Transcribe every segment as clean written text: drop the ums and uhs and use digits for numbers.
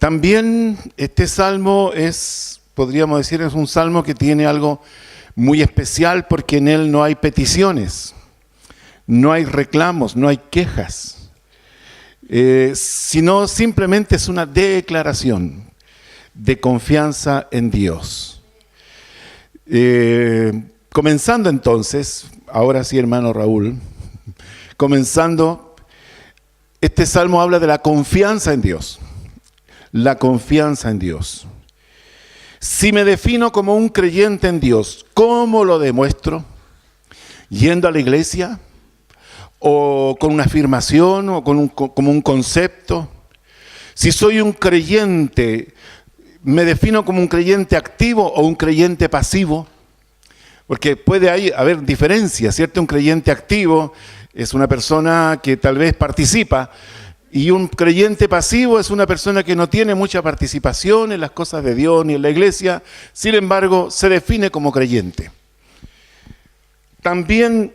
También este salmo podríamos decir, es un salmo que tiene algo muy especial porque en él no hay peticiones, no hay reclamos, no hay quejas, sino simplemente es una declaración de confianza en Dios. Comenzando entonces, ahora sí, hermano Raúl, comenzando, este salmo habla de la confianza en Dios. La confianza en Dios. Si me defino como un creyente en Dios, ¿cómo lo demuestro? ¿Yendo a la iglesia? ¿O con una afirmación? ¿O como un concepto? Si soy un creyente, ¿me defino como un creyente activo o un creyente pasivo? Porque puede haber diferencias, ¿cierto? Un creyente activo es una persona que tal vez participa, y un creyente pasivo es una persona que no tiene mucha participación en las cosas de Dios ni en la iglesia, sin embargo, se define como creyente. También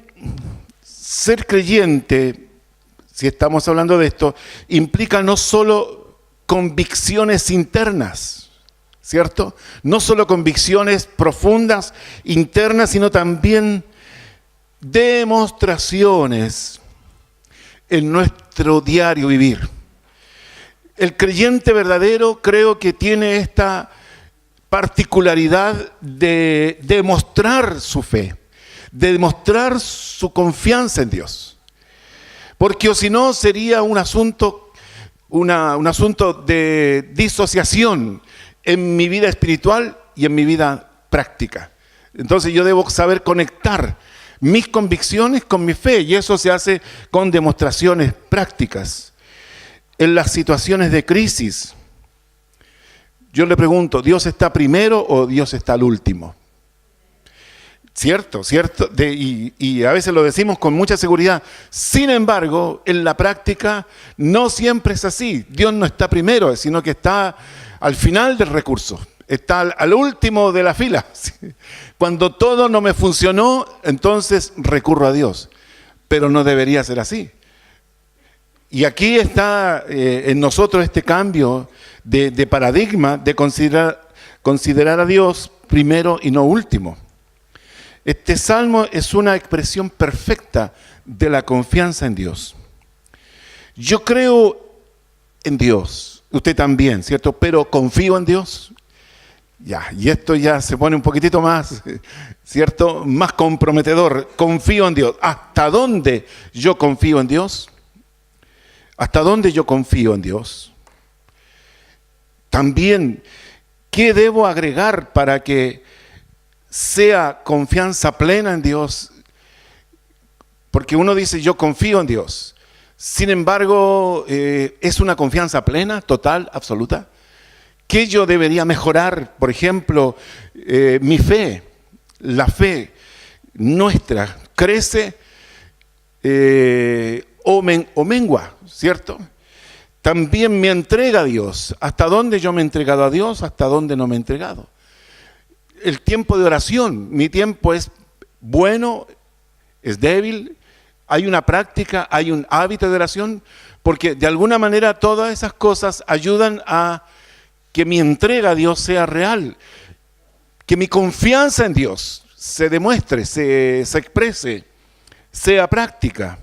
ser creyente, si estamos hablando de esto, implica no solo convicciones internas, ¿cierto? No solo convicciones profundas, internas, sino también demostraciones en nuestro diario vivir. El creyente verdadero creo que tiene esta particularidad de demostrar su fe, de demostrar su confianza en Dios. Porque o si no sería un asunto de disociación en mi vida espiritual y en mi vida práctica. Entonces yo debo saber conectar mis convicciones con mi fe, y eso se hace con demostraciones prácticas. En las situaciones de crisis, yo le pregunto, ¿Dios está primero o Dios está al último? ¿Cierto? Y a veces lo decimos con mucha seguridad. Sin embargo, en la práctica no siempre es así. Dios no está primero, sino que está al final del recurso. Está al último de la fila. Cuando todo no me funcionó, entonces recurro a Dios. Pero no debería ser así. Y aquí está en nosotros este cambio de paradigma de considerar a Dios primero y no último. Este salmo es una expresión perfecta de la confianza en Dios. Yo creo en Dios, usted también, ¿cierto? Pero confío en Dios. Ya, y esto ya se pone un poquitito más, ¿cierto? Más comprometedor. Confío en Dios. ¿Hasta dónde yo confío en Dios? ¿Hasta dónde yo confío en Dios? También, ¿qué debo agregar para que sea confianza plena en Dios? Porque uno dice, yo confío en Dios. Sin embargo, ¿es una confianza plena, total, absoluta? ¿Qué yo debería mejorar? Por ejemplo, mi fe, la fe nuestra, crece o mengua, ¿cierto? También me entrega a Dios. ¿Hasta dónde yo me he entregado a Dios? ¿Hasta dónde no me he entregado? El tiempo de oración, mi tiempo es bueno, es débil, hay una práctica, hay un hábito de oración, porque de alguna manera todas esas cosas ayudan a que mi entrega a Dios sea real, que mi confianza en Dios se demuestre, se exprese, sea práctica.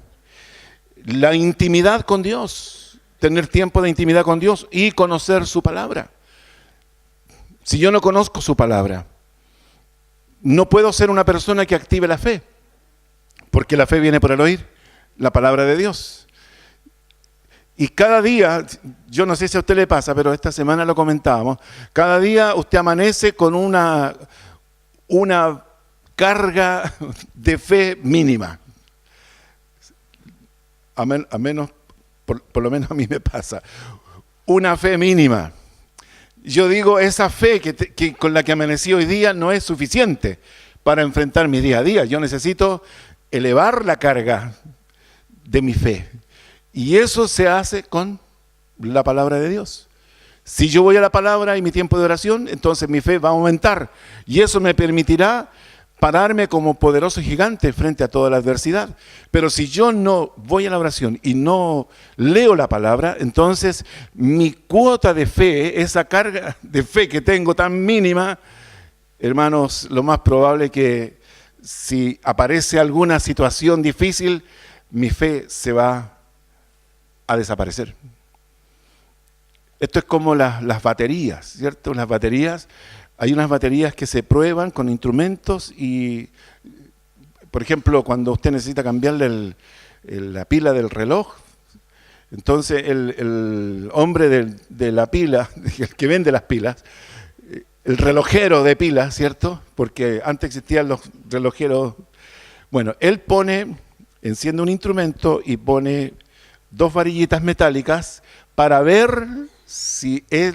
La intimidad con Dios, tener tiempo de intimidad con Dios y conocer su palabra. Si yo no conozco su palabra, no puedo ser una persona que active la fe, porque la fe viene por el oír la palabra de Dios. Y cada día, yo no sé si a usted le pasa, pero esta semana lo comentábamos, cada día usted amanece con una carga de fe mínima. Por lo menos a mí me pasa. Una fe mínima. Yo digo, esa fe que con la que amanecí hoy día no es suficiente para enfrentar mi día a día. Yo necesito elevar la carga de mi fe. Y eso se hace con la palabra de Dios. Si yo voy a la palabra y mi tiempo de oración, entonces mi fe va a aumentar. Y eso me permitirá pararme como poderoso gigante frente a toda la adversidad. Pero si yo no voy a la oración y no leo la palabra, entonces mi cuota de fe, esa carga de fe que tengo tan mínima, hermanos, lo más probable es que si aparece alguna situación difícil, mi fe se va a desaparecer. Esto es como las baterías, ¿cierto? Las baterías, hay unas baterías que se prueban con instrumentos y, por ejemplo, cuando usted necesita cambiarle la pila del reloj, entonces el hombre de la pila, el que vende las pilas, el relojero de pilas, ¿cierto? Porque antes existían los relojeros. Bueno, él enciende un instrumento y pone 2 varillitas metálicas para ver si es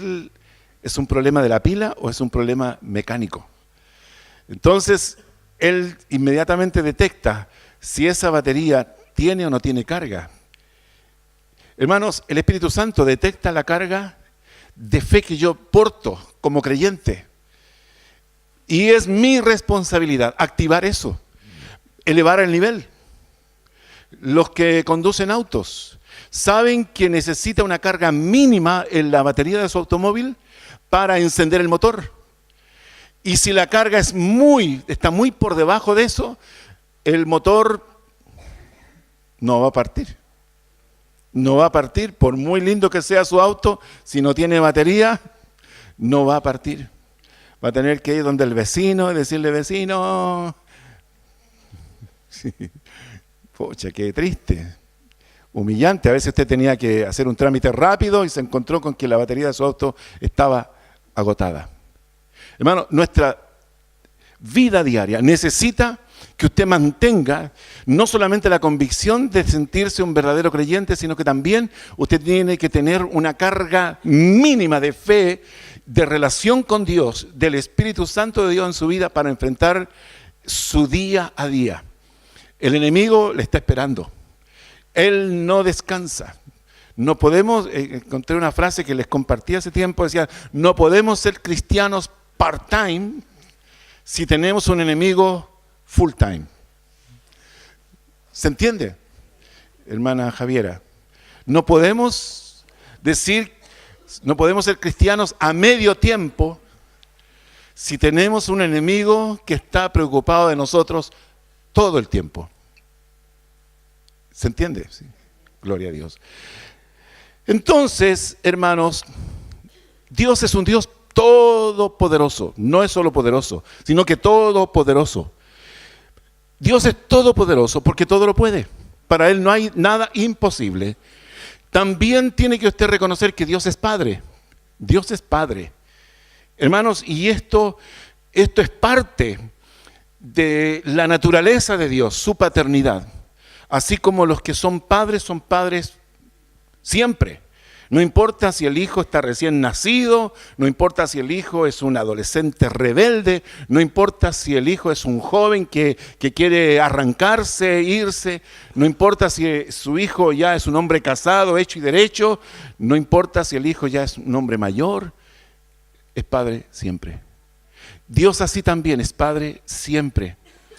un problema de la pila o es un problema mecánico. Entonces, él inmediatamente detecta si esa batería tiene o no tiene carga. Hermanos, el Espíritu Santo detecta la carga de fe que yo porto como creyente. Y es mi responsabilidad activar eso, elevar el nivel. Los que conducen autos saben que necesita una carga mínima en la batería de su automóvil para encender el motor. Y si la carga está muy por debajo de eso, el motor no va a partir. No va a partir, por muy lindo que sea su auto, si no tiene batería, no va a partir. Va a tener que ir donde el vecino y decirle, vecino, sí. Pucha, qué triste, humillante. A veces usted tenía que hacer un trámite rápido y se encontró con que la batería de su auto estaba agotada. Hermano, nuestra vida diaria necesita que usted mantenga no solamente la convicción de sentirse un verdadero creyente, sino que también usted tiene que tener una carga mínima de fe, de relación con Dios, del Espíritu Santo de Dios en su vida para enfrentar su día a día. El enemigo le está esperando. Él no descansa. No podemos, encontré una frase que les compartí hace tiempo, decía, no podemos ser cristianos part-time si tenemos un enemigo full-time. ¿Se entiende, hermana Javiera? No podemos ser cristianos a medio tiempo si tenemos un enemigo que está preocupado de nosotros todo el tiempo. ¿Se entiende? Sí. Gloria a Dios. Entonces, hermanos, Dios es un Dios todopoderoso. No es solo poderoso, sino que todopoderoso. Dios es todopoderoso porque todo lo puede. Para Él no hay nada imposible. También tiene que usted reconocer que Dios es Padre. Dios es Padre. Hermanos, y esto es parte de la naturaleza de Dios, su paternidad. Así como los que son padres siempre. No importa si el hijo está recién nacido, no importa si el hijo es un adolescente rebelde, no importa si el hijo es un joven que quiere arrancarse, irse, no importa si su hijo ya es un hombre casado, hecho y derecho, no importa si el hijo ya es un hombre mayor, es padre siempre. Dios así también es padre siempre.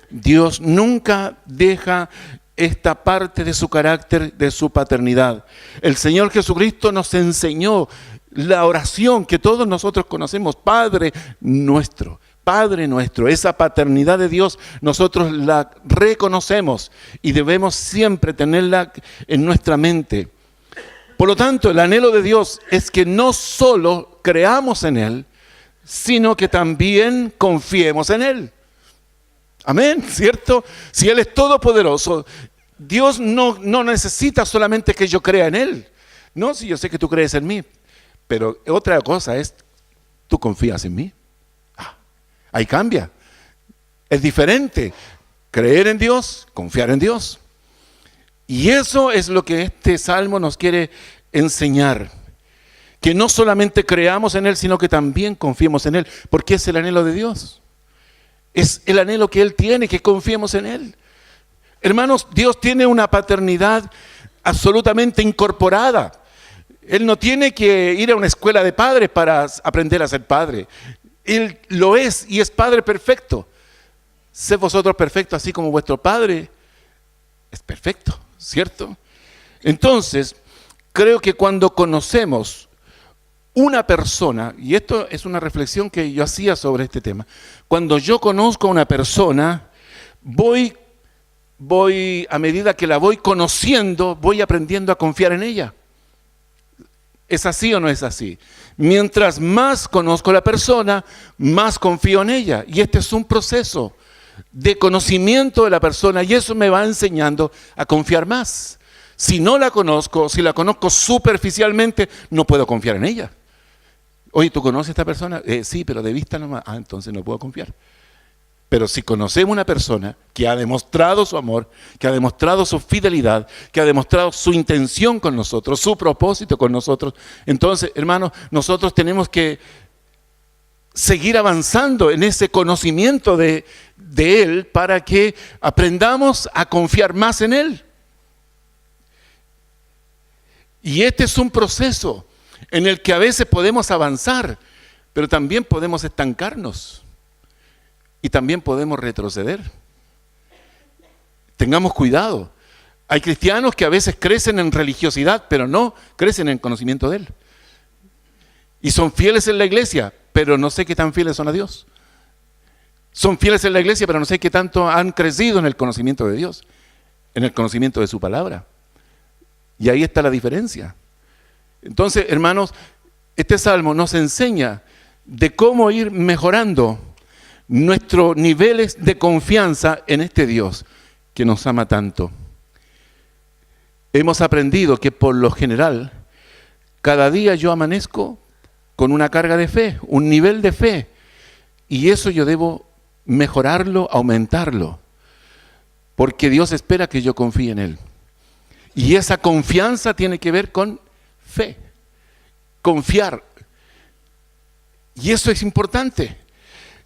Dios nunca deja esta parte de su carácter, de su paternidad. El Señor Jesucristo nos enseñó la oración que todos nosotros conocemos, Padre nuestro, esa paternidad de Dios nosotros la reconocemos y debemos siempre tenerla en nuestra mente. Por lo tanto, el anhelo de Dios es que no solo creamos en Él, sino que también confiemos en Él. Amén, ¿cierto? Si Él es todopoderoso, Dios no necesita solamente que yo crea en Él. No, si yo sé que tú crees en mí, pero otra cosa es, ¿tú confías en mí? Ahí cambia. Es diferente creer en Dios, confiar en Dios. Y eso es lo que este salmo nos quiere enseñar. Que no solamente creamos en Él, sino que también confiemos en Él, porque es el anhelo de Dios. Es el anhelo que Él tiene, que confiemos en Él. Hermanos, Dios tiene una paternidad absolutamente incorporada. Él no tiene que ir a una escuela de padres para aprender a ser padre. Él lo es y es Padre perfecto. Sed vosotros perfectos así como vuestro Padre es perfecto, ¿cierto? Entonces, creo que cuando conocemos una persona, y esto es una reflexión que yo hacía sobre este tema, cuando yo conozco a una persona, voy a medida que la voy conociendo, voy aprendiendo a confiar en ella. ¿Es así o no es así? Mientras más conozco a la persona, más confío en ella. Y este es un proceso de conocimiento de la persona y eso me va enseñando a confiar más. Si no la conozco, si la conozco superficialmente, no puedo confiar en ella. Oye, ¿tú conoces a esta persona? Sí, pero de vista nomás. Ah, entonces no puedo confiar. Pero si conocemos una persona que ha demostrado su amor, que ha demostrado su fidelidad, que ha demostrado su intención con nosotros, su propósito con nosotros, entonces, hermanos, nosotros tenemos que seguir avanzando en ese conocimiento de Él para que aprendamos a confiar más en Él. Y este es un proceso en el que a veces podemos avanzar, pero también podemos estancarnos. Y también podemos retroceder. Tengamos cuidado. Hay cristianos que a veces crecen en religiosidad, pero no crecen en conocimiento de Él. Y son fieles en la iglesia, pero no sé qué tan fieles son a Dios. Son fieles en la iglesia, pero no sé qué tanto han crecido en el conocimiento de Dios, en el conocimiento de su palabra. Y ahí está la diferencia. Entonces, hermanos, este salmo nos enseña de cómo ir mejorando nuestros niveles de confianza en este Dios que nos ama tanto. Hemos aprendido que por lo general, cada día yo amanezco con una carga de fe, un nivel de fe, y eso yo debo mejorarlo, aumentarlo, porque Dios espera que yo confíe en Él. Y esa confianza tiene que ver con fe, confiar. Y eso es importante.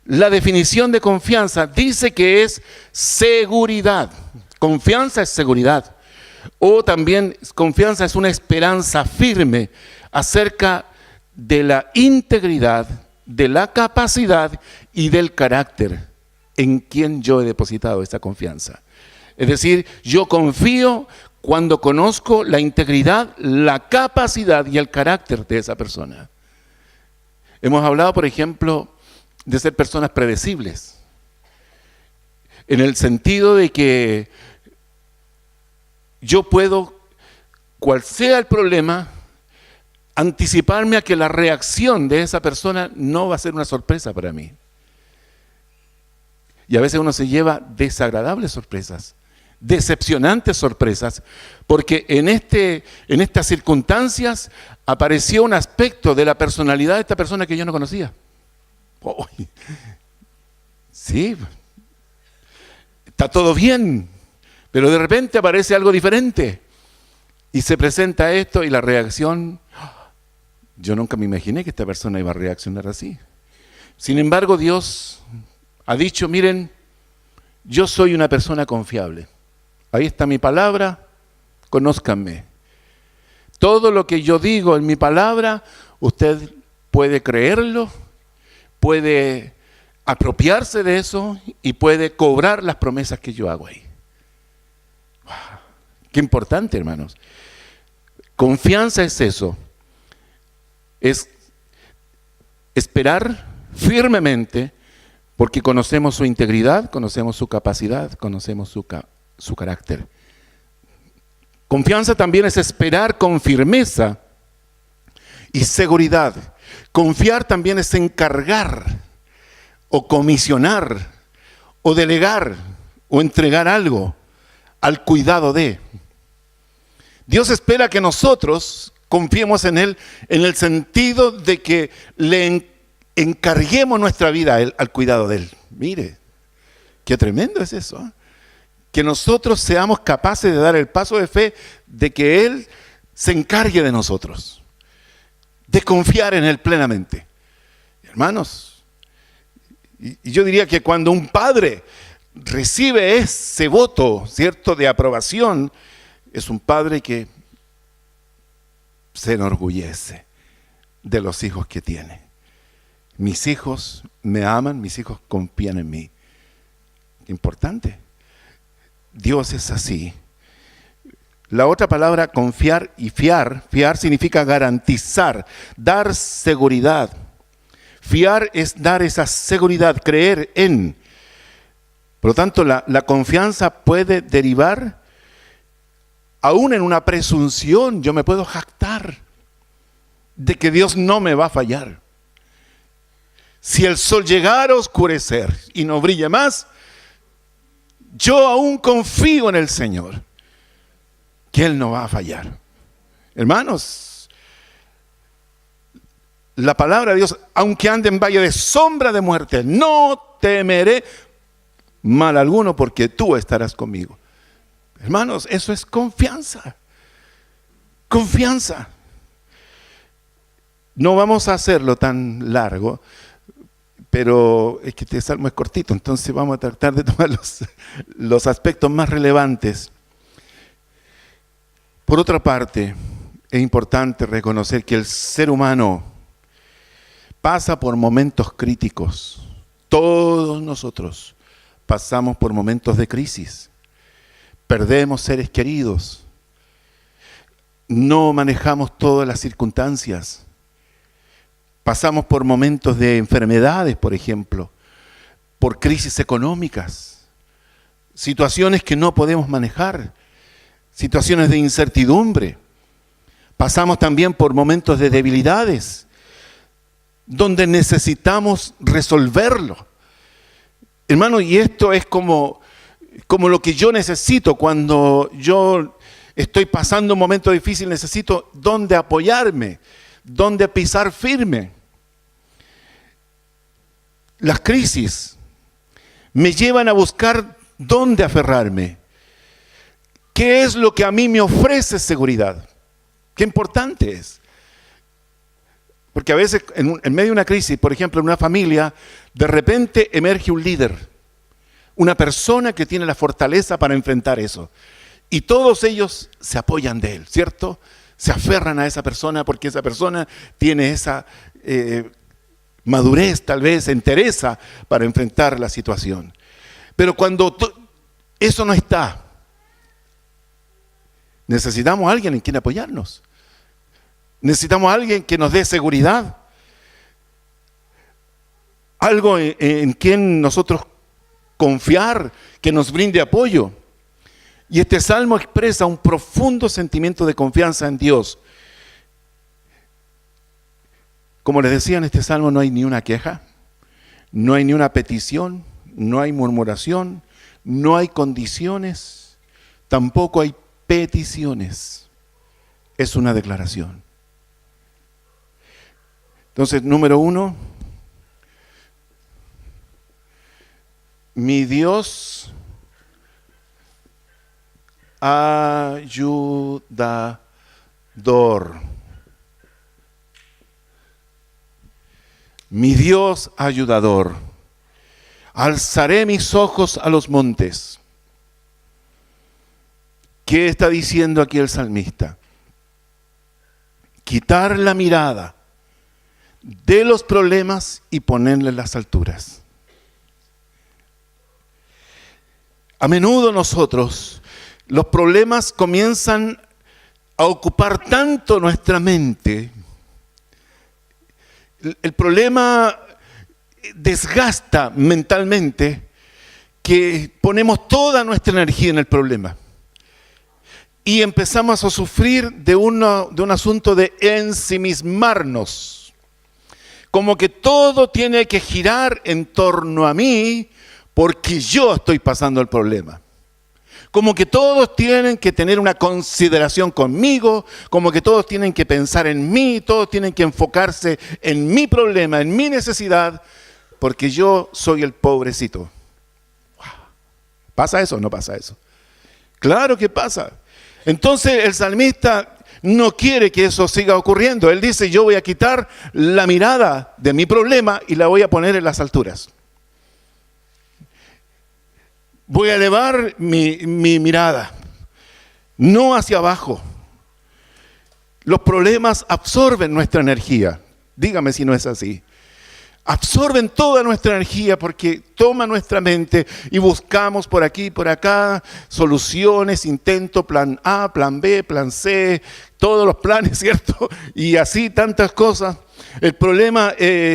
La definición de confianza dice que es seguridad. Confianza es seguridad. O también confianza es una esperanza firme acerca de la integridad, de la capacidad y del carácter en quien yo he depositado esta confianza. Es decir, yo confío cuando conozco la integridad, la capacidad y el carácter de esa persona. Hemos hablado, por ejemplo, de ser personas predecibles, en el sentido de que yo puedo, cual sea el problema, anticiparme a que la reacción de esa persona no va a ser una sorpresa para mí. Y a veces uno se lleva desagradables sorpresas, decepcionantes sorpresas, porque en estas circunstancias apareció un aspecto de la personalidad de esta persona que yo no conocía. Oh, sí, está todo bien, pero de repente aparece algo diferente y se presenta esto y la reacción, yo nunca me imaginé que esta persona iba a reaccionar así. Sin embargo, Dios ha dicho, miren, yo soy una persona confiable. Ahí está mi palabra, conózcanme. Todo lo que yo digo en mi palabra, usted puede creerlo, puede apropiarse de eso y puede cobrar las promesas que yo hago ahí. ¡Wow! Qué importante, hermanos. Confianza es eso. Es esperar firmemente porque conocemos su integridad, conocemos su capacidad, conocemos su carácter. Confianza también es esperar con firmeza y seguridad. Confiar también es encargar o comisionar o delegar o entregar algo al cuidado de. Dios espera que nosotros confiemos en Él en el sentido de que le encarguemos nuestra vida a Él, al cuidado de Él. Mire, qué tremendo es eso, ¿eh? Que nosotros seamos capaces de dar el paso de fe de que Él se encargue de nosotros, de confiar en Él plenamente. Hermanos, y yo diría que cuando un padre recibe ese voto, ¿cierto?, de aprobación, es un padre que se enorgullece de los hijos que tiene. Mis hijos me aman, mis hijos confían en mí. importante. Dios es así. La otra palabra, confiar y fiar significa garantizar, dar seguridad. Fiar es dar esa seguridad, creer en. Por lo tanto, la confianza puede derivar aún en una presunción. Yo me puedo jactar de que Dios no me va a fallar. Si el sol llegara a oscurecer y no brille más, yo aún confío en el Señor, que Él no va a fallar. Hermanos, la palabra de Dios, aunque ande en valle de sombra de muerte, no temeré mal alguno, porque tú estarás conmigo. Hermanos, eso es confianza. Confianza. No vamos a hacerlo tan largo, pero es que este salmo es cortito, entonces vamos a tratar de tomar los aspectos más relevantes. Por otra parte, es importante reconocer que el ser humano pasa por momentos críticos. Todos nosotros pasamos por momentos de crisis. Perdemos seres queridos. No manejamos todas las circunstancias. Pasamos por momentos de enfermedades, por ejemplo, por crisis económicas, situaciones que no podemos manejar, situaciones de incertidumbre. Pasamos también por momentos de debilidades, donde necesitamos resolverlo. Hermano, y esto es como lo que yo necesito cuando yo estoy pasando un momento difícil, necesito dónde apoyarme, dónde pisar firme. Las crisis me llevan a buscar dónde aferrarme. ¿Qué es lo que a mí me ofrece seguridad? Qué importante es. Porque a veces en medio de una crisis, por ejemplo en una familia, de repente emerge un líder, una persona que tiene la fortaleza para enfrentar eso. Y todos ellos se apoyan de él, ¿cierto? Se aferran a esa persona porque esa persona tiene esa madurez, tal vez, entereza para enfrentar la situación. Pero cuando eso no está, necesitamos a alguien en quien apoyarnos. Necesitamos a alguien que nos dé seguridad. Algo en quien nosotros confiar, que nos brinde apoyo. Y este salmo expresa un profundo sentimiento de confianza en Dios. Como les decía, en este salmo no hay ni una queja, no hay ni una petición, no hay murmuración, no hay condiciones, tampoco hay peticiones. Es una declaración. Entonces, número 1, mi Dios ayudador. Mi Dios ayudador. Alzaré mis ojos a los montes. ¿Qué está diciendo aquí el salmista? Quitar la mirada de los problemas y ponerle en las alturas. A menudo nosotros, los problemas comienzan a ocupar tanto nuestra mente. El problema desgasta mentalmente que ponemos toda nuestra energía en el problema. Y empezamos a sufrir de un asunto de ensimismarnos. Como que todo tiene que girar en torno a mí porque yo estoy pasando el problema. Como que todos tienen que tener una consideración conmigo, como que todos tienen que pensar en mí, todos tienen que enfocarse en mi problema, en mi necesidad, porque yo soy el pobrecito. ¿Pasa eso o no pasa eso? Claro que pasa. Entonces el salmista no quiere que eso siga ocurriendo. Él dice, yo voy a quitar la mirada de mi problema y la voy a poner en las alturas. Voy a elevar mi mirada, no hacia abajo. Los problemas absorben nuestra energía. Dígame si no es así. absorben toda nuestra energía porque toma nuestra mente y buscamos por aquí y por acá soluciones, intento, plan A, plan B, plan C, todos los planes, ¿cierto? Y así tantas cosas. El problema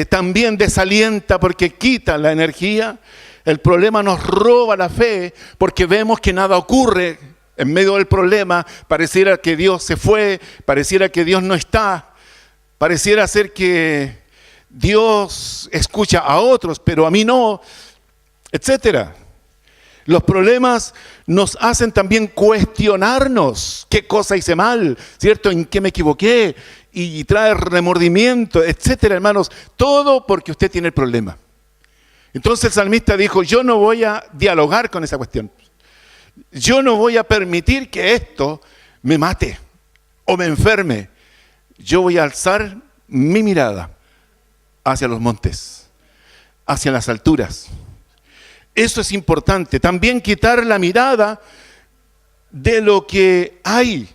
también desalienta porque quita la energía. El problema nos roba la fe porque vemos que nada ocurre en medio del problema. Pareciera que Dios se fue, pareciera que Dios no está, pareciera ser que Dios escucha a otros, pero a mí no, etcétera. Los problemas nos hacen también cuestionarnos qué cosa hice mal, ¿cierto? ¿En qué me equivoqué? Y trae remordimiento, etcétera, hermanos. Todo porque usted tiene el problema. Entonces el salmista dijo, yo no voy a dialogar con esa cuestión. Yo no voy a permitir que esto me mate o me enferme. Yo voy a alzar mi mirada hacia los montes, hacia las alturas. Eso es importante. También quitar la mirada de lo que hay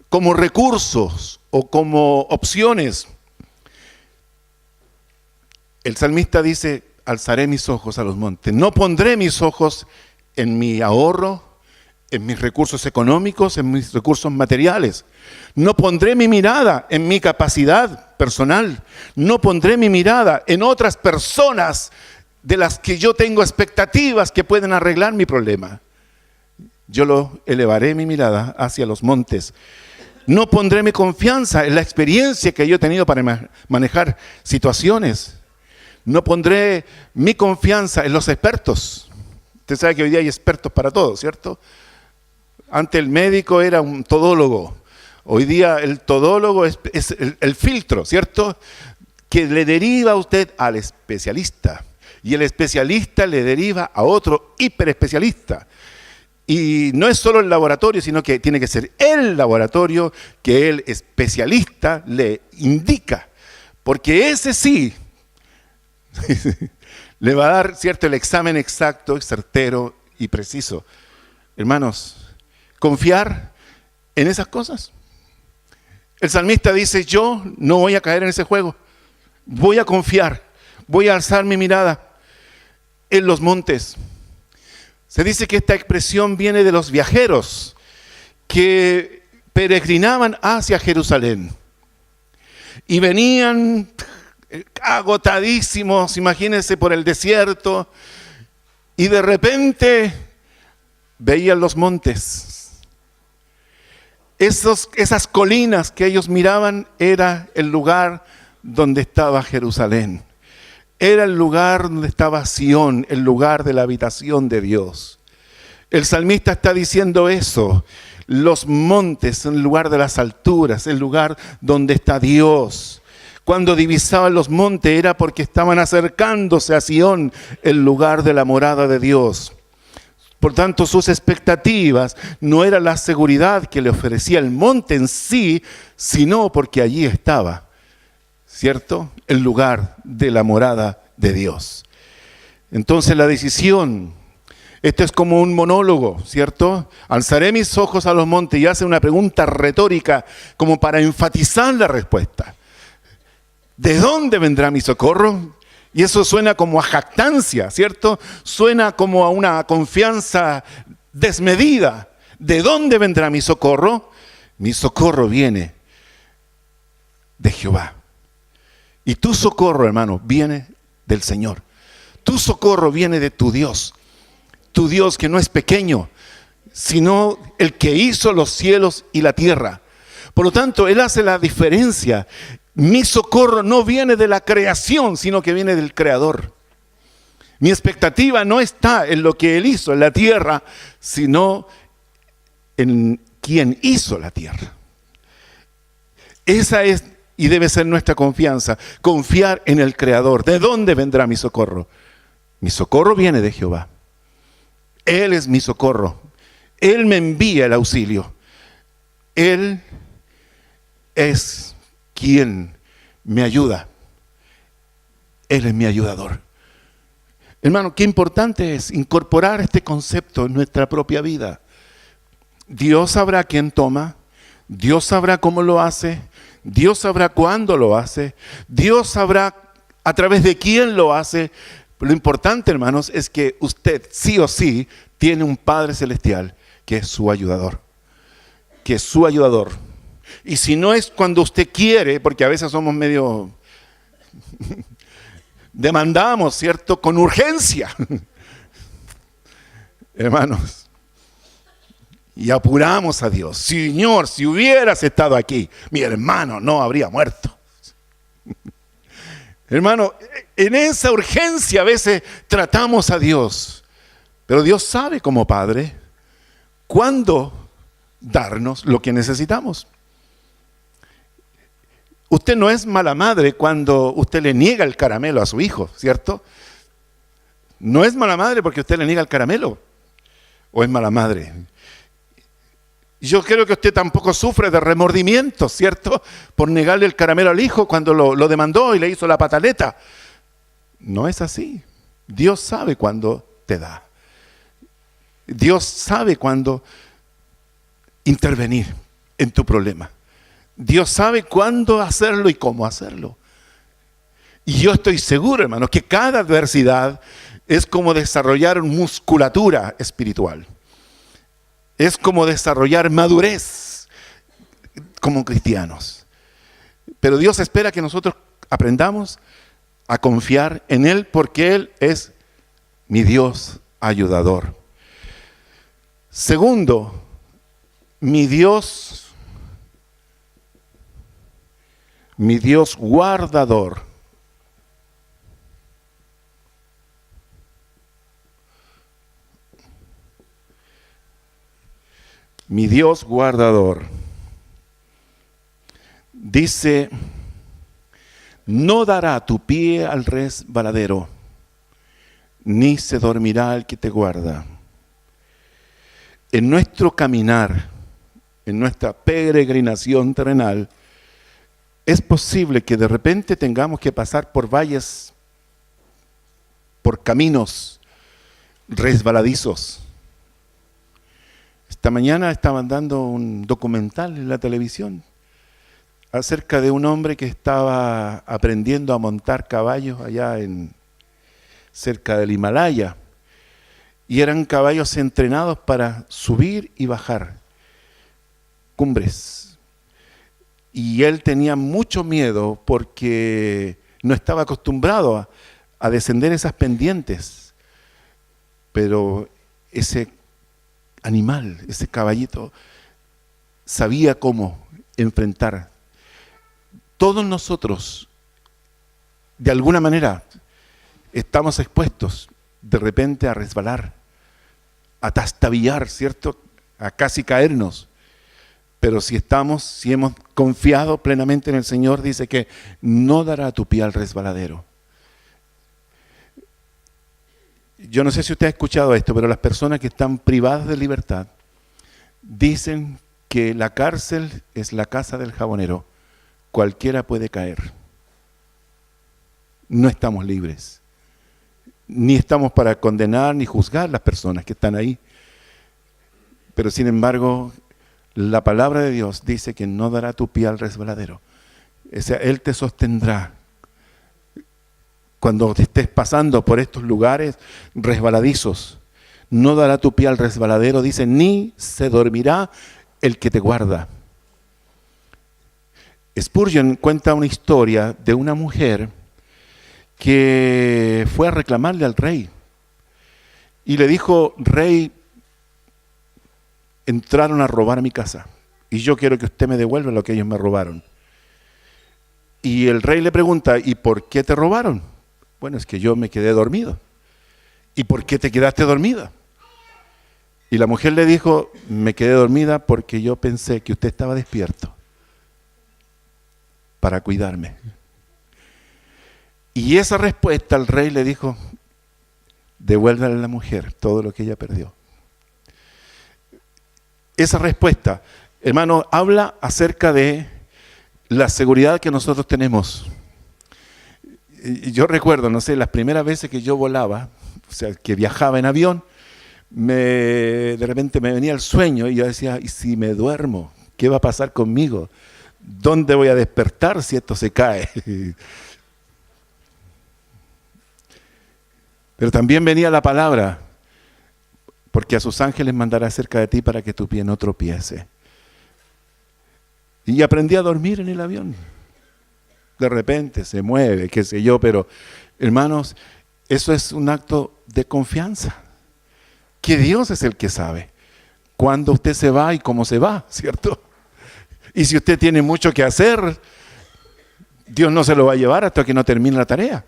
como recursos o como opciones. El salmista dice, alzaré mis ojos a los montes. No pondré mis ojos en mi ahorro, en mis recursos económicos, en mis recursos materiales. No pondré mi mirada en mi capacidad personal. No pondré mi mirada en otras personas de las que yo tengo expectativas que pueden arreglar mi problema. Yo elevaré mi mirada hacia los montes. No pondré mi confianza en la experiencia que yo he tenido para manejar situaciones. No pondré mi confianza en los expertos. Usted sabe que hoy día hay expertos para todo, ¿cierto? Antes el médico era un todólogo. Hoy día el todólogo es el filtro, ¿cierto? Que le deriva a usted al especialista. Y el especialista le deriva a otro hiperespecialista. Y no es solo el laboratorio, sino que tiene que ser el laboratorio que el especialista le indica. Porque ese sí le va a dar, ¿cierto?, el examen exacto, certero y preciso. Hermanos, confiar en esas cosas. El salmista dice, yo no voy a caer en ese juego. Voy a confiar, voy a alzar mi mirada en los montes. Se dice que esta expresión viene de los viajeros que peregrinaban hacia Jerusalén y venían agotadísimos, imagínense, por el desierto, y de repente veían los montes. Esas colinas que ellos miraban era el lugar donde estaba Jerusalén. Era el lugar donde estaba Sión, el lugar de la habitación de Dios. El salmista está diciendo eso. Los montes, el lugar de las alturas, el lugar donde está Dios. Cuando divisaban los montes era porque estaban acercándose a Sión, el lugar de la morada de Dios. Por tanto, sus expectativas no era la seguridad que le ofrecía el monte en sí, sino porque allí estaba, ¿cierto?, el lugar de la morada de Dios. Entonces la decisión, esto es como un monólogo, ¿cierto? Alzaré mis ojos a los montes y hace una pregunta retórica como para enfatizar la respuesta. ¿De dónde vendrá mi socorro? Y eso suena como a jactancia, ¿cierto? Suena como a una confianza desmedida. ¿De dónde vendrá mi socorro? Mi socorro viene de Jehová. Y tu socorro, hermano, viene del Señor. Tu socorro viene de tu Dios. Tu Dios que no es pequeño, sino el que hizo los cielos y la tierra. Por lo tanto, Él hace la diferencia. Mi socorro no viene de la creación, sino que viene del Creador. Mi expectativa no está en lo que Él hizo en la tierra, sino en quien hizo la tierra. Esa es y debe ser nuestra confianza, confiar en el Creador. ¿De dónde vendrá mi socorro? Mi socorro viene de Jehová. Él es mi socorro. Él me envía el auxilio. Él es quien me ayuda. Él es mi ayudador. Hermano, qué importante es incorporar este concepto en nuestra propia vida. Dios sabrá quién toma, Dios sabrá cómo lo hace, Dios sabrá cuándo lo hace, Dios sabrá a través de quién lo hace. Lo importante, hermanos, es que usted sí o sí tiene un Padre Celestial que es su ayudador. Que es su ayudador. Y si no es cuando usted quiere, porque a veces somos medio... demandamos, ¿cierto? Con urgencia. Hermanos. Y apuramos a Dios. Señor, si hubieras estado aquí, mi hermano no habría muerto. Hermano, en esa urgencia a veces tratamos a Dios. Pero Dios sabe como Padre cuándo darnos lo que necesitamos. Usted no es mala madre cuando usted le niega el caramelo a su hijo, ¿cierto? No es mala madre porque usted le niega el caramelo. ¿O es mala madre? Yo creo que usted tampoco sufre de remordimiento, ¿cierto? Por negarle el caramelo al hijo cuando lo demandó y le hizo la pataleta. No es así. Dios sabe cuándo te da. Dios sabe cuándo intervenir en tu problema. Dios sabe cuándo hacerlo y cómo hacerlo. Y yo estoy seguro, hermanos, que cada adversidad es como desarrollar musculatura espiritual. Es como desarrollar madurez como cristianos. Pero Dios espera que nosotros aprendamos a confiar en Él porque Él es mi Dios ayudador. Segundo, mi Dios guardador. Mi Dios guardador. Dice, no dará tu pie al resbaladero, ni se dormirá el que te guarda. En nuestro caminar, en nuestra peregrinación terrenal, es posible que de repente tengamos que pasar por valles, por caminos resbaladizos. Esta mañana estaban dando un documental en la televisión acerca de un hombre que estaba aprendiendo a montar caballos allá cerca del Himalaya. Y eran caballos entrenados para subir y bajar cumbres. Y él tenía mucho miedo porque no estaba acostumbrado a descender esas pendientes. Pero ese animal, ese caballito, sabía cómo enfrentar. Todos nosotros, de alguna manera, estamos expuestos de repente a resbalar, a tastabillar, ¿cierto? A casi caernos. Pero si hemos confiado plenamente en el Señor, dice que no dará tu pie al resbaladero. Yo no sé si usted ha escuchado esto, pero las personas que están privadas de libertad dicen que la cárcel es la casa del jabonero. Cualquiera puede caer. No estamos libres. Ni estamos para condenar ni juzgar a las personas que están ahí. Pero sin embargo, la palabra de Dios dice que no dará tu pie al resbaladero. O sea, Él te sostendrá. Cuando te estés pasando por estos lugares resbaladizos, no dará tu pie al resbaladero, dice, ni se dormirá el que te guarda. Spurgeon cuenta una historia de una mujer que fue a reclamarle al rey y le dijo, rey, entraron a robar a mi casa y yo quiero que usted me devuelva lo que ellos me robaron. Y el rey le pregunta, ¿y por qué te robaron? Bueno, es que yo me quedé dormido. ¿Y por qué te quedaste dormida? Y la mujer le dijo, me quedé dormida porque yo pensé que usted estaba despierto para cuidarme. Y esa respuesta el rey le dijo, devuélvale a la mujer todo lo que ella perdió. Esa respuesta, hermano, habla acerca de la seguridad que nosotros tenemos. Yo recuerdo, no sé, las primeras veces que yo volaba, o sea, que viajaba en avión, de repente me venía el sueño y yo decía, ¿y si me duermo? ¿Qué va a pasar conmigo? ¿Dónde voy a despertar si esto se cae? Pero también venía la palabra, porque a sus ángeles mandará cerca de ti para que tu pie no tropiece. Y aprendí a dormir en el avión. De repente se mueve, qué sé yo, pero hermanos, eso es un acto de confianza. Que Dios es el que sabe cuándo usted se va y cómo se va, ¿cierto? Y si usted tiene mucho que hacer, Dios no se lo va a llevar hasta que no termine la tarea.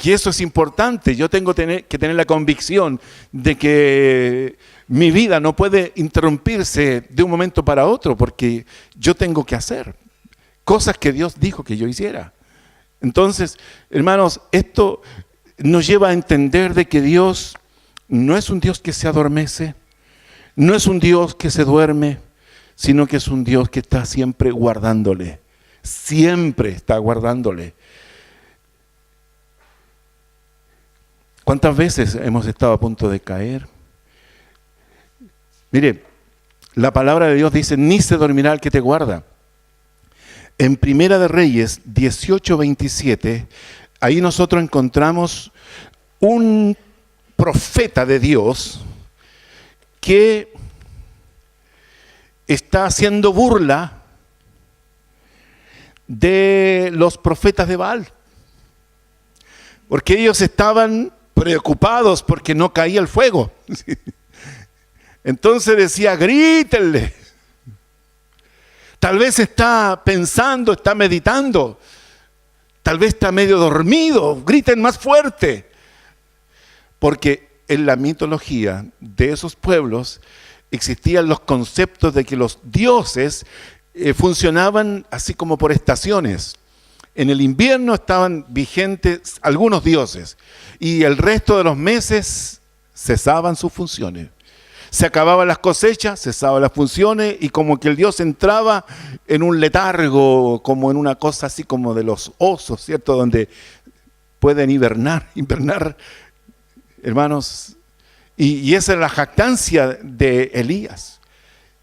Y eso es importante. Yo tengo que tener la convicción de que mi vida no puede interrumpirse de un momento para otro, porque yo tengo que hacer cosas que Dios dijo que yo hiciera. Entonces, hermanos, esto nos lleva a entender de que Dios no es un Dios que se adormece, no es un Dios que se duerme, sino que es un Dios que está siempre guardándole. Siempre está guardándole. ¿Cuántas veces hemos estado a punto de caer? Mire, la palabra de Dios dice, ni se dormirá el que te guarda. En Primera de Reyes 18:27, ahí nosotros encontramos un profeta de Dios que está haciendo burla de los profetas de Baal. Porque ellos estaban preocupados porque no caía el fuego. Entonces decía, grítenle. Tal vez está pensando, está meditando. Tal vez está medio dormido. Griten más fuerte. Porque en la mitología de esos pueblos existían los conceptos de que los dioses funcionaban así como por estaciones. En el invierno estaban vigentes algunos dioses y el resto de los meses cesaban sus funciones. Se acababan las cosechas, cesaban las funciones y como que el dios entraba en un letargo, como en una cosa así como de los osos, ¿cierto? Donde pueden hibernar, hermanos. Y esa es la jactancia de Elías,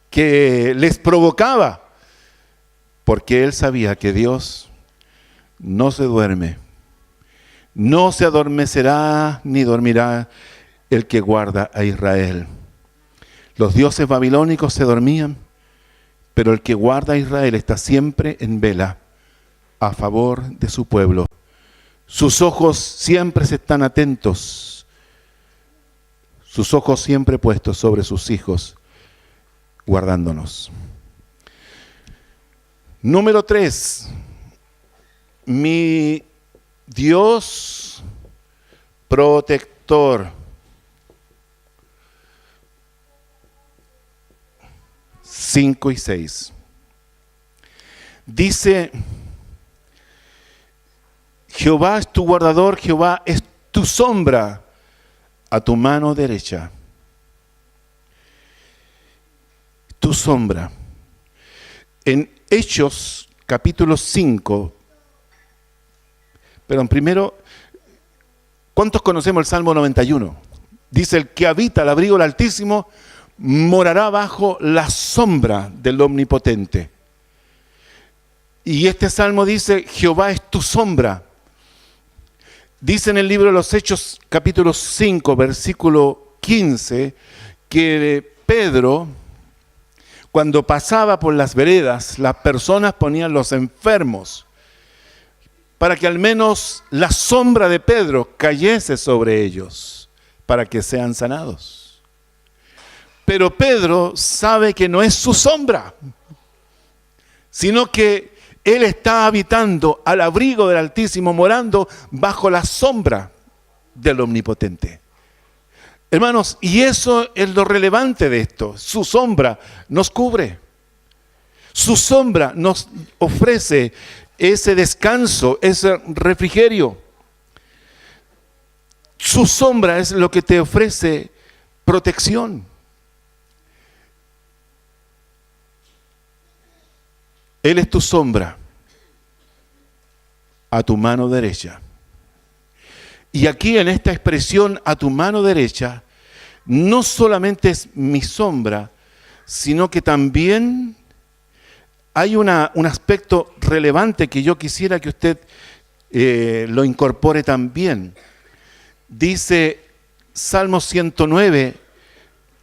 que les provocaba, porque él sabía que Dios no se duerme, no se adormecerá ni dormirá el que guarda a Israel. Los dioses babilónicos se dormían, pero el que guarda a Israel está siempre en vela a favor de su pueblo. Sus ojos siempre están atentos, sus ojos siempre puestos sobre sus hijos, guardándonos. Número 3. Mi Dios protector. 5 y 6. Dice, Jehová es tu guardador, Jehová es tu sombra a tu mano derecha. Tu sombra. En Hechos capítulo 5, perdón, primero, ¿cuántos conocemos el Salmo 91? Dice, el que habita al abrigo del Altísimo morará bajo la sombra del Omnipotente. Y este salmo dice, Jehová es tu sombra. Dice en el libro de los Hechos, capítulo 5, versículo 15, que Pedro, cuando pasaba por las veredas, las personas ponían los enfermos para que al menos la sombra de Pedro cayese sobre ellos, para que sean sanados. Pero Pedro sabe que no es su sombra, sino que él está habitando al abrigo del Altísimo, morando bajo la sombra del Omnipotente. Hermanos, y eso es lo relevante de esto. Su sombra nos cubre. Su sombra nos ofrece ese descanso, ese refrigerio. Su sombra es lo que te ofrece protección. Él es tu sombra a tu mano derecha. Y aquí en esta expresión a tu mano derecha, no solamente es mi sombra, sino que también hay un aspecto relevante que yo quisiera que usted lo incorpore también. Dice Salmo 109,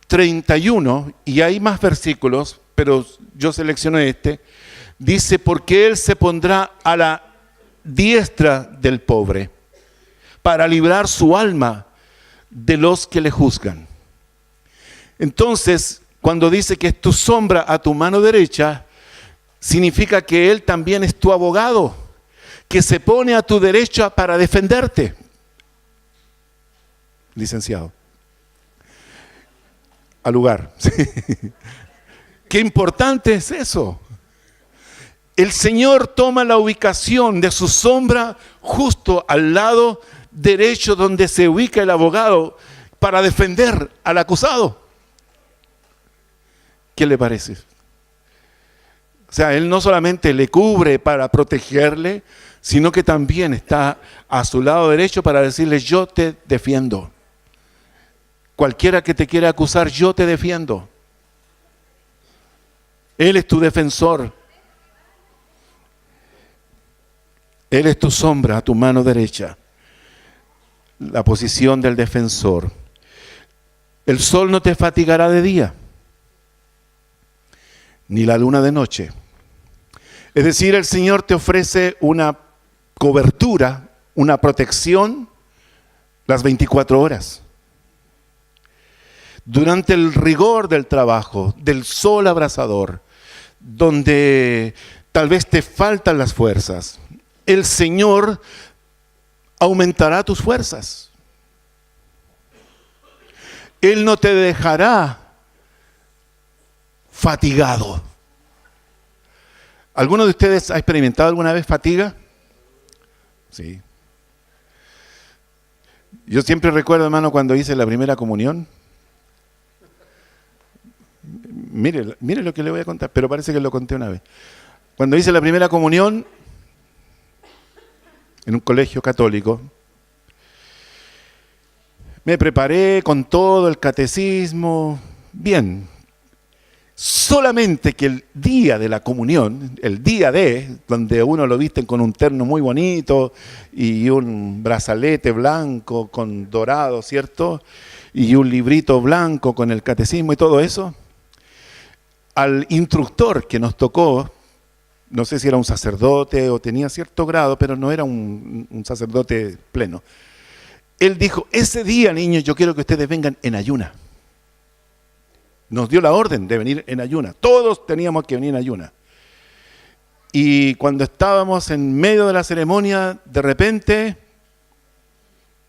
31, y hay más versículos, pero yo seleccioné este. Dice, porque Él se pondrá a la diestra del pobre para librar su alma de los que le juzgan. Entonces, cuando dice que es tu sombra a tu mano derecha, significa que Él también es tu abogado, que se pone a tu derecha para defenderte. Licenciado. Al lugar. Qué importante es eso. El Señor toma la ubicación de su sombra justo al lado derecho donde se ubica el abogado para defender al acusado. ¿Qué le parece? O sea, Él no solamente le cubre para protegerle, sino que también está a su lado derecho para decirle, yo te defiendo. Cualquiera que te quiera acusar, yo te defiendo. Él es tu defensor. Él es tu sombra a tu mano derecha. La posición del defensor. El sol no te fatigará de día, ni la luna de noche. Es decir, el Señor te ofrece una cobertura, una protección las 24 horas. Durante el rigor del trabajo, del sol abrasador, donde tal vez te faltan las fuerzas, el Señor aumentará tus fuerzas. Él no te dejará fatigado. ¿Alguno de ustedes ha experimentado alguna vez fatiga? Sí. Yo siempre recuerdo, hermano, cuando hice la primera comunión. Mire lo que le voy a contar, pero parece que lo conté una vez. Cuando hice la primera comunión en un colegio católico, me preparé con todo el catecismo, bien. Solamente que el día de la comunión, el día donde uno lo visten con un terno muy bonito y un brazalete blanco con dorado, ¿cierto? Y un librito blanco con el catecismo y todo eso, al instructor que nos tocó, no sé si era un sacerdote o tenía cierto grado, pero no era un sacerdote pleno. Él dijo, ese día, niños, yo quiero que ustedes vengan en ayuna. Nos dio la orden de venir en ayuna. Todos teníamos que venir en ayuna. Y cuando estábamos en medio de la ceremonia, de repente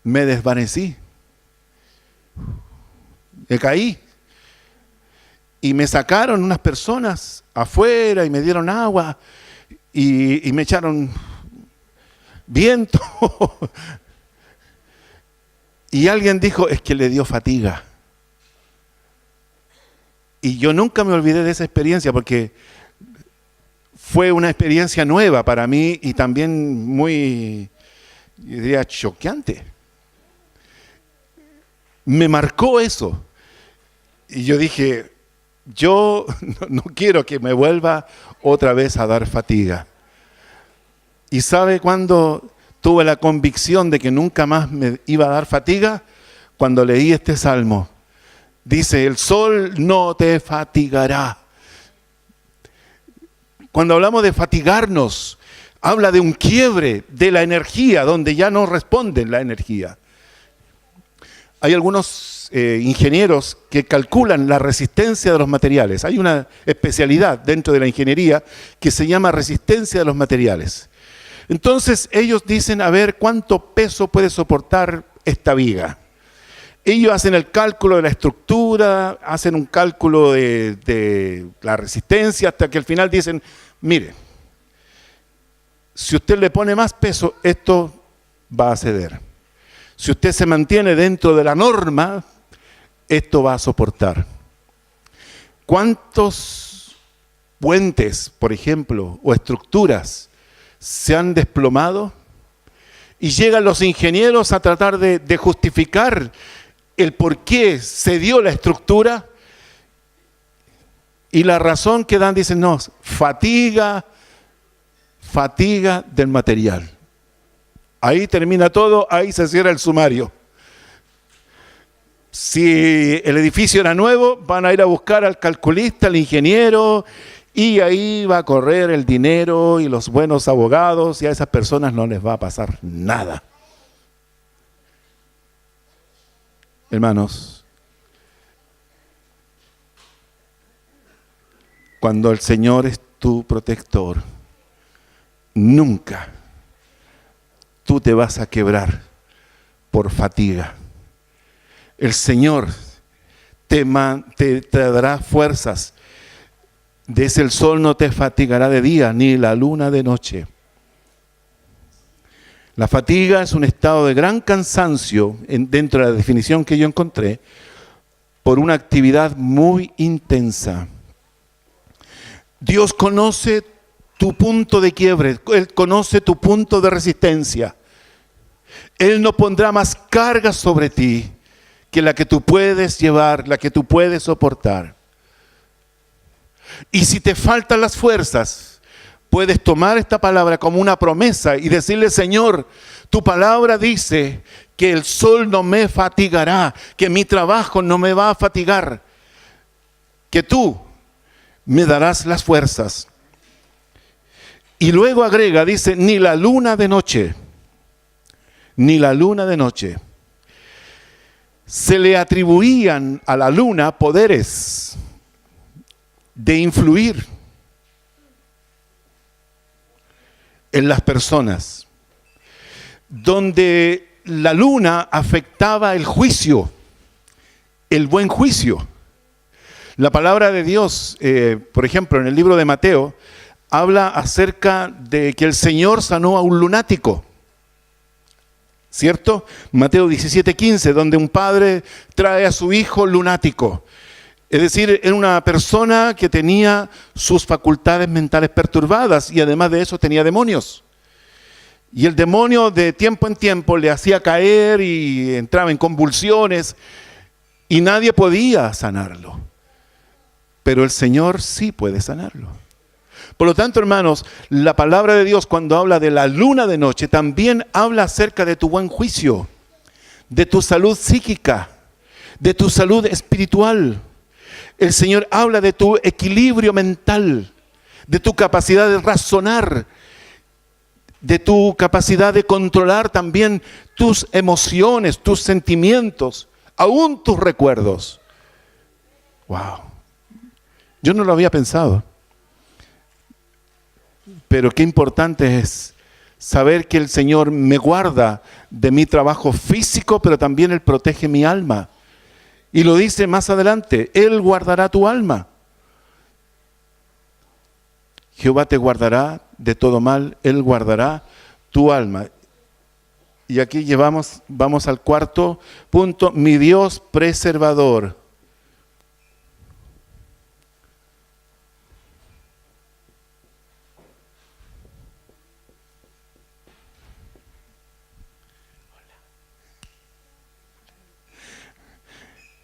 me desvanecí. Me caí. Y me sacaron unas personas afuera y me dieron agua y me echaron viento. Y alguien dijo, es que le dio fatiga. Y yo nunca me olvidé de esa experiencia porque fue una experiencia nueva para mí y también muy, yo diría, choqueante. Me marcó eso. Y yo dije, yo no quiero que me vuelva otra vez a dar fatiga. ¿Y sabe cuándo tuve la convicción de que nunca más me iba a dar fatiga? Cuando leí este salmo. Dice, el sol no te fatigará. Cuando hablamos de fatigarnos, habla de un quiebre de la energía, donde ya no responde la energía. Hay algunos ingenieros que calculan la resistencia de los materiales. Hay una especialidad dentro de la ingeniería que se llama resistencia de los materiales. Entonces ellos dicen, a ver, ¿cuánto peso puede soportar esta viga? Ellos hacen el cálculo de la estructura, hacen un cálculo de la resistencia, hasta que al final dicen, mire, si usted le pone más peso, esto va a ceder. Si usted se mantiene dentro de la norma, esto va a soportar. ¿Cuántos puentes, por ejemplo, o estructuras se han desplomado? Y llegan los ingenieros a tratar de justificar el por qué se dio la estructura, y la razón que dan, dicen, no, fatiga del material. Ahí termina todo, ahí se cierra el sumario. Si el edificio era nuevo, van a ir a buscar al calculista, al ingeniero, y ahí va a correr el dinero y los buenos abogados, y a esas personas no les va a pasar nada. Hermanos, cuando el Señor es tu protector, nunca tú te vas a quebrar por fatiga. El Señor te dará fuerzas. Desde el sol no te fatigará de día, ni la luna de noche. La fatiga es un estado de gran cansancio, dentro de la definición que yo encontré, por una actividad muy intensa. Dios conoce tu punto de quiebre, Él conoce tu punto de resistencia. Él no pondrá más carga sobre ti que la que tú puedes llevar, la que tú puedes soportar. Y si te faltan las fuerzas, puedes tomar esta palabra como una promesa y decirle: Señor, tu palabra dice que el sol no me fatigará, que mi trabajo no me va a fatigar, que tú me darás las fuerzas. Y luego agrega, dice, ni la luna de noche, ni la luna de noche. Se le atribuían a la luna poderes de influir en las personas, donde la luna afectaba el juicio, el buen juicio. La palabra de Dios, por ejemplo, en el libro de Mateo, habla acerca de que el Señor sanó a un lunático, ¿cierto? Mateo 17:15, donde un padre trae a su hijo lunático. Es decir, era una persona que tenía sus facultades mentales perturbadas y además de eso tenía demonios. Y el demonio de tiempo en tiempo le hacía caer y entraba en convulsiones y nadie podía sanarlo. Pero el Señor sí puede sanarlo. Por lo tanto, hermanos, la palabra de Dios cuando habla de la luna de noche también habla acerca de tu buen juicio, de tu salud psíquica, de tu salud espiritual. El Señor habla de tu equilibrio mental, de tu capacidad de razonar, de tu capacidad de controlar también tus emociones, tus sentimientos, aún tus recuerdos. Wow. Yo no lo había pensado. Pero qué importante es saber que el Señor me guarda de mi trabajo físico, pero también Él protege mi alma. Y lo dice más adelante, Él guardará tu alma. Jehová te guardará de todo mal, Él guardará tu alma. Y aquí vamos al cuarto punto, mi Dios preservador.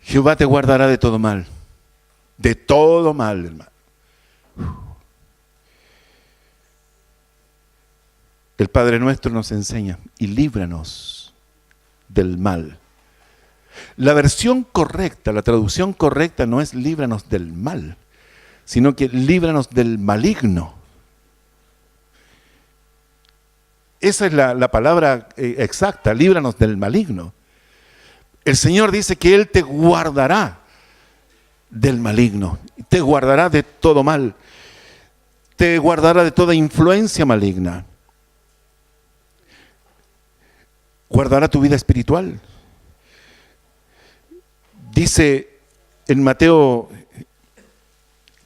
Jehová te guardará de todo mal, hermano. El Padre Nuestro nos enseña, y líbranos del mal. La versión correcta, la traducción correcta no es líbranos del mal, sino que líbranos del maligno. Esa es la palabra exacta, líbranos del maligno. El Señor dice que Él te guardará del maligno, te guardará de todo mal, te guardará de toda influencia maligna. Guardará tu vida espiritual. Dice en Mateo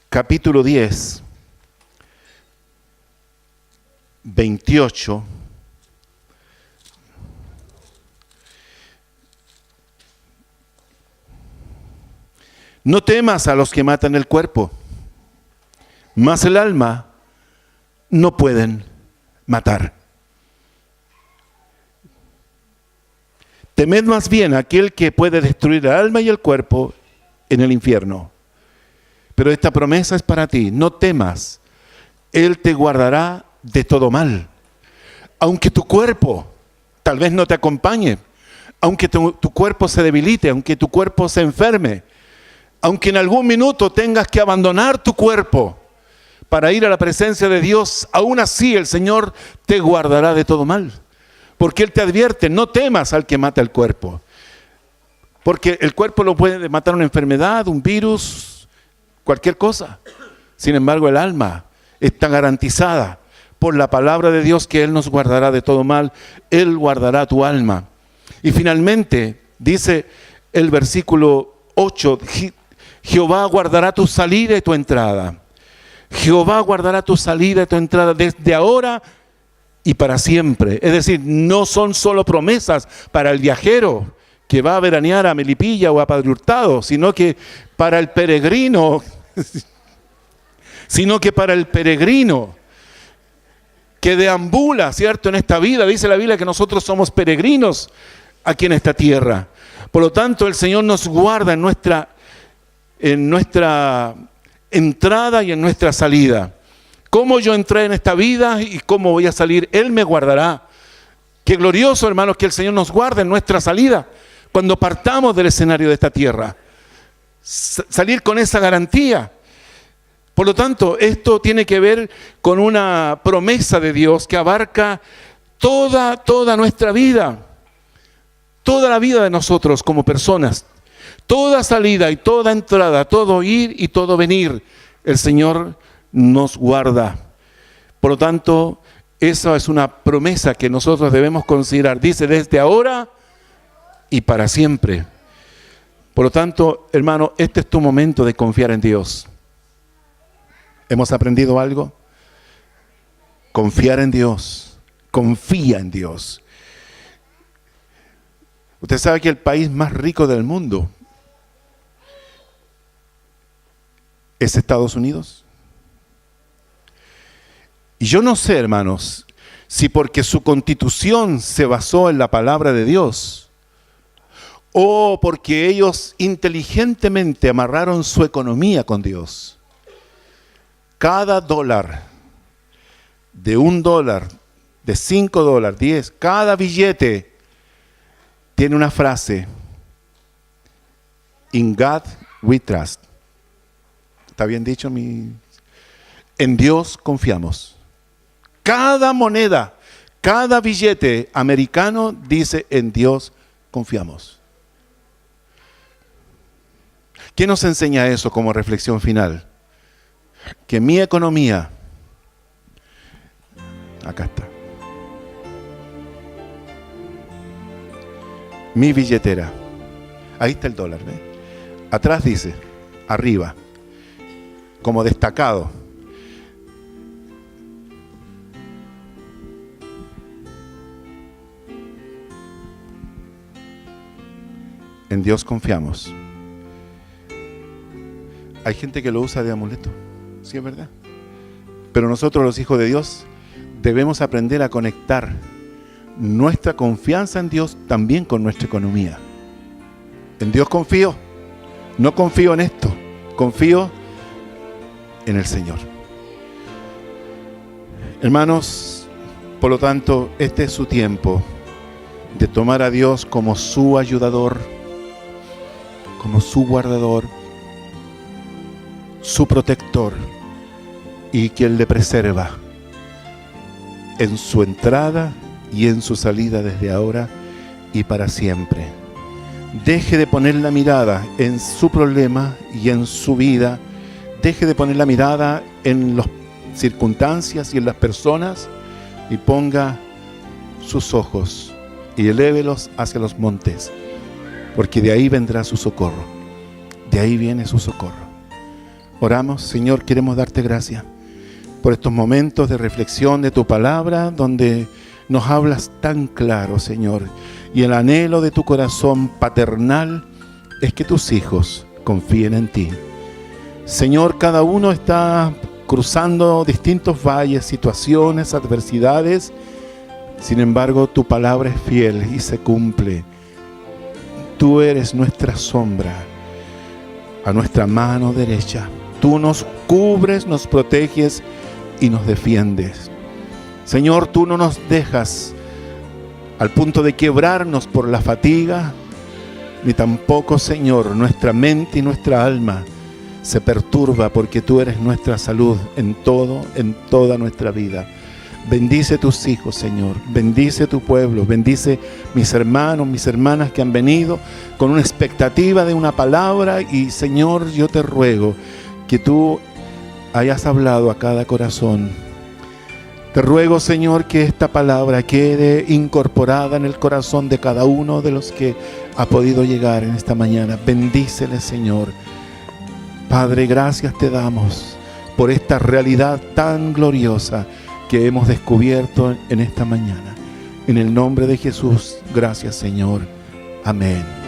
capítulo 10, 28, no temas a los que matan el cuerpo, mas el alma no pueden matar. Temed más bien a aquel que puede destruir el alma y el cuerpo en el infierno. Pero esta promesa es para ti, no temas, Él te guardará de todo mal. Aunque tu cuerpo tal vez no te acompañe, aunque tu cuerpo se debilite, aunque tu cuerpo se enferme, aunque en algún minuto tengas que abandonar tu cuerpo para ir a la presencia de Dios, aún así el Señor te guardará de todo mal. Porque Él te advierte, no temas al que mata el cuerpo. Porque el cuerpo lo puede matar una enfermedad, un virus, cualquier cosa. Sin embargo, el alma está garantizada por la palabra de Dios que Él nos guardará de todo mal. Él guardará tu alma. Y finalmente, dice el versículo 8, Jehová guardará tu salida y tu entrada. Jehová guardará tu salida y tu entrada desde ahora y para siempre. Es decir, no son solo promesas para el viajero que va a veranear a Melipilla o a Padre Hurtado, sino que para el peregrino, que deambula, ¿cierto?, en esta vida. Dice la Biblia que nosotros somos peregrinos aquí en esta tierra. Por lo tanto, el Señor nos guarda en nuestra entrada y en nuestra salida. Cómo yo entré en esta vida y cómo voy a salir, Él me guardará. Qué glorioso, hermanos, que el Señor nos guarde en nuestra salida cuando partamos del escenario de esta tierra. Salir con esa garantía. Por lo tanto, esto tiene que ver con una promesa de Dios que abarca toda nuestra vida, toda la vida de nosotros como personas, toda salida y toda entrada, todo ir y todo venir, el Señor nos guarda. Por lo tanto, esa es una promesa que nosotros debemos considerar. Dice, desde ahora y para siempre. Por lo tanto, hermano, este es tu momento de confiar en Dios. ¿Hemos aprendido algo? Confiar en Dios. Confía en Dios. Usted sabe que el país más rico del mundo es Estados Unidos. Y yo no sé, hermanos, si porque su constitución se basó en la palabra de Dios o porque ellos inteligentemente amarraron su economía con Dios. Cada dólar, de $1, de $5, 10, cada billete tiene una frase: In God we trust. ¿Está bien dicho? En Dios confiamos. Cada moneda, cada billete americano dice: en Dios confiamos. ¿Qué nos enseña eso como reflexión final? Que mi economía, acá está, mi billetera, ahí está el dólar, ¿ves? Atrás dice, arriba, como destacado, en Dios confiamos. Hay gente que lo usa de amuleto, sí es verdad. Pero nosotros, los hijos de Dios, debemos aprender a conectar nuestra confianza en Dios también con nuestra economía. En Dios confío, no confío en esto, confío en el Señor. Hermanos, por lo tanto, este es su tiempo de tomar a Dios como su ayudador, como su guardador, su protector, y quien le preserva en su entrada y en su salida desde ahora y para siempre. Deje de poner la mirada en su problema y en su vida. Deje de poner la mirada en las circunstancias y en las personas y ponga sus ojos y elévelos hacia los montes, porque de ahí vendrá su socorro. De ahí viene su socorro. Oramos. Señor, queremos darte gracias por estos momentos de reflexión de tu palabra, donde nos hablas tan claro, Señor, y el anhelo de tu corazón paternal es que tus hijos confíen en ti. Señor, cada uno está cruzando distintos valles, situaciones, adversidades. Sin embargo, tu palabra es fiel y se cumple. Tú eres nuestra sombra a nuestra mano derecha. Tú nos cubres, nos proteges y nos defiendes. Señor, tú no nos dejas al punto de quebrarnos por la fatiga, ni tampoco, Señor, nuestra mente y nuestra alma se perturba, porque tú eres nuestra salud en toda nuestra vida. Bendice tus hijos, Señor. Bendice tu pueblo. Bendice mis hermanos, mis hermanas que han venido con una expectativa de una palabra. Y, Señor, yo te ruego que tú hayas hablado a cada corazón. Te ruego, Señor, que esta palabra quede incorporada en el corazón de cada uno de los que ha podido llegar en esta mañana. Bendícele, Señor. Padre, gracias te damos por esta realidad tan gloriosa que hemos descubierto en esta mañana. En el nombre de Jesús, gracias, Señor. Amén.